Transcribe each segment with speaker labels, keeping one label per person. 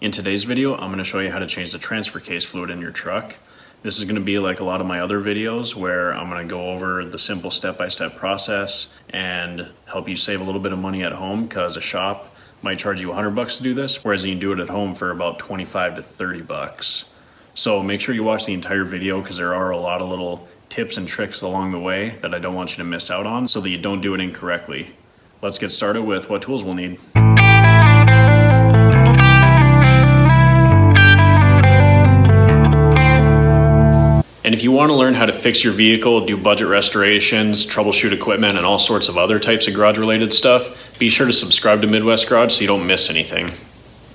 Speaker 1: In today's video, I'm going to show you how to change the transfer case fluid in your truck. This is going to be like a lot of my other videos where I'm going to go over the simple step-by-step process and help you save a little bit of money at home, because a shop might charge you $100 to do this, whereas you can do it at home for about 25 to 30 bucks. So make sure you watch the entire video, because there are a lot of little tips and tricks along the way that I don't want you to miss out on so that you don't do it incorrectly. Let's get started with what tools we'll need. And if you want to learn how to fix your vehicle, do budget restorations, troubleshoot equipment, and all sorts of other types of garage-related stuff, be sure to subscribe to Midwest Garage so you don't miss anything.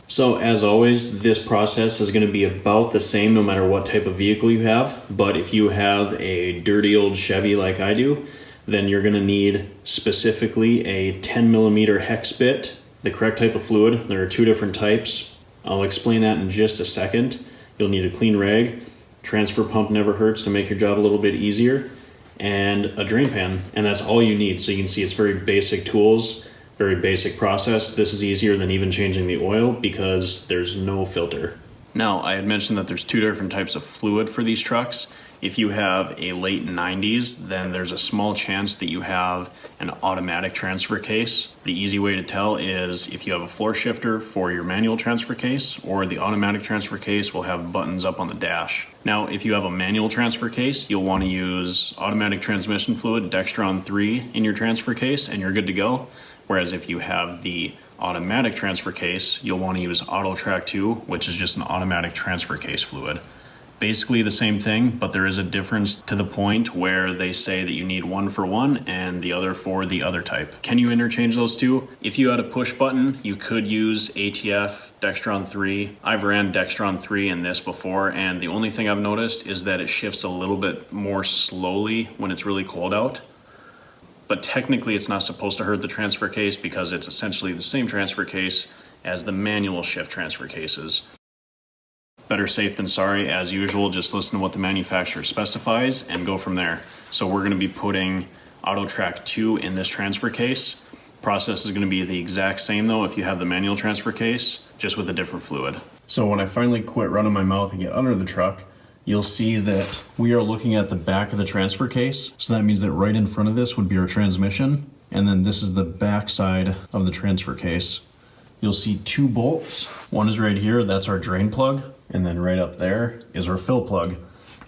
Speaker 1: So as always, this process is going to be about the same no matter what type of vehicle you have. But if you have a dirty old Chevy like I do, then you're going to need specifically a 10mm hex bit, the correct type of fluid. There are two different types. I'll explain that in just a second. You'll need a clean rag. Transfer pump never hurts to make your job a little bit easier, and a drain pan, and that's all you need. So you can see it's very basic tools, very basic process. This is easier than even changing the oil because there's no filter. Now, I had mentioned that there's two different types of fluid for these trucks. If you have a late 90s, then there's a small chance that you have an automatic transfer case. The easy way to tell is if you have a floor shifter for your manual transfer case, or the automatic transfer case will have buttons up on the dash. Now, if you have a manual transfer case, you'll want to use automatic transmission fluid, Dextron 3, in your transfer case, and you're good to go. Whereas if you have the automatic transfer case, you'll want to use AutoTrack 2, which is just an automatic transfer case fluid. Basically the same thing, but there is a difference to the point where they say that you need one for one and the other for the other type. Can you interchange those two? If you had a push button, you could use ATF, Dextron 3. I've ran Dextron 3 in this before, and the only thing I've noticed is that it shifts a little bit more slowly when it's really cold out. But technically it's not supposed to hurt the transfer case because it's essentially the same transfer case as the manual shift transfer cases. Better safe than sorry. As usual, just listen to what the manufacturer specifies and go from there. So we're going to be putting AutoTrack 2 in this transfer case. Process is going to be the exact same though if you have the manual transfer case, just with a different fluid. So when I finally quit running my mouth and get under the truck, you'll see that we are looking at the back of the transfer case. So that means that right in front of this would be our transmission, and then this is the back side of the transfer case. You'll see two bolts. One is right here, that's our drain plug, and then right up there is our fill plug.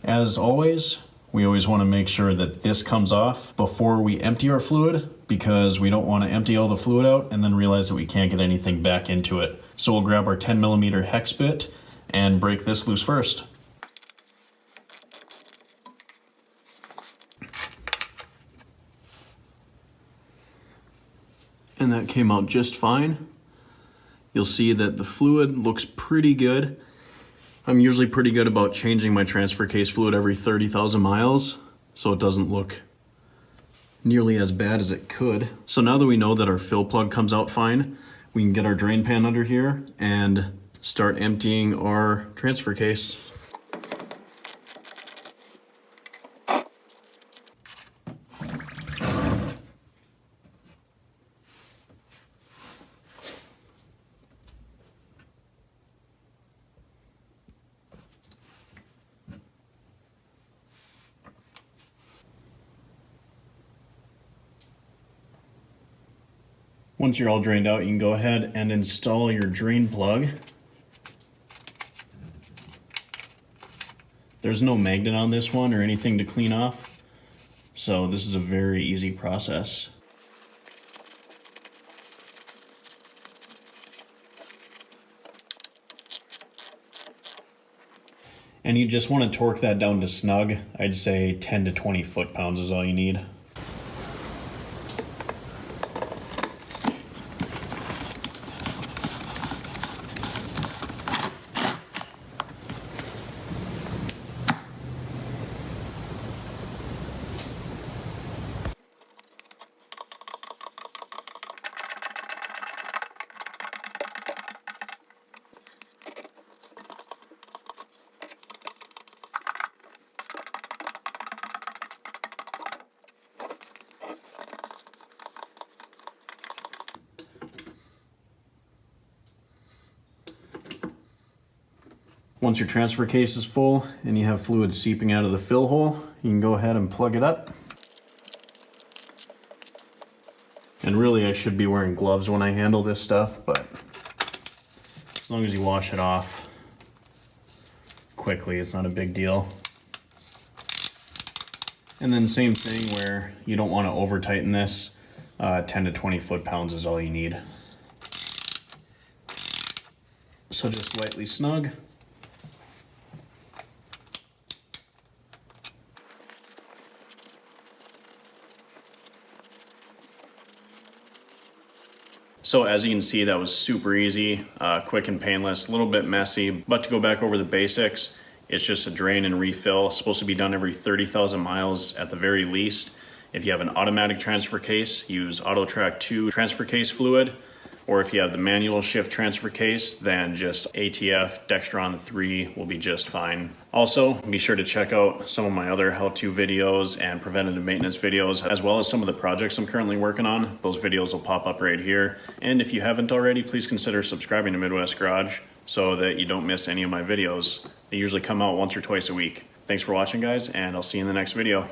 Speaker 1: As always, we always want to make sure that this comes off before we empty our fluid, because we don't want to empty all the fluid out and then realize that we can't get anything back into it. So we'll grab our 10mm hex bit and break this loose first. And that came out just fine. You'll see that the fluid looks pretty good. I'm usually pretty good about changing my transfer case fluid every 30,000 miles, so it doesn't look nearly as bad as it could. So now that we know that our fill plug comes out fine, we can get our drain pan under here and start emptying our transfer case. Once you're all drained out, you can go ahead and install your drain plug. There's no magnet on this one or anything to clean off, so this is a very easy process. And you just want to torque that down to snug. I'd say 10 to 20 foot-pounds is all you need.
Speaker 2: Once your transfer case is full and you have fluid seeping out of the fill hole, you can go ahead and plug it up. And really I should be wearing gloves when I handle this stuff, but as long as you wash it off quickly, it's not a big deal. And then same thing where you don't want to over tighten this. 10 to 20 foot-pounds is all you need. So just lightly snug.
Speaker 1: So as you can see, that was super easy, quick and painless, a little bit messy, but to go back over the basics, it's just a drain and refill. It's supposed to be done every 30,000 miles at the very least. If you have an automatic transfer case, use AutoTrack 2 transfer case fluid, or if you have the manual shift transfer case, then just ATF Dextron 3 will be just fine. Also, be sure to check out some of my other how-to videos and preventative maintenance videos, as well as some of the projects I'm currently working on. Those videos will pop up right here. And if you haven't already, please consider subscribing to Midwest Garage so that you don't miss any of my videos. They usually come out once or twice a week. Thanks for watching, guys, and I'll see you in the next video.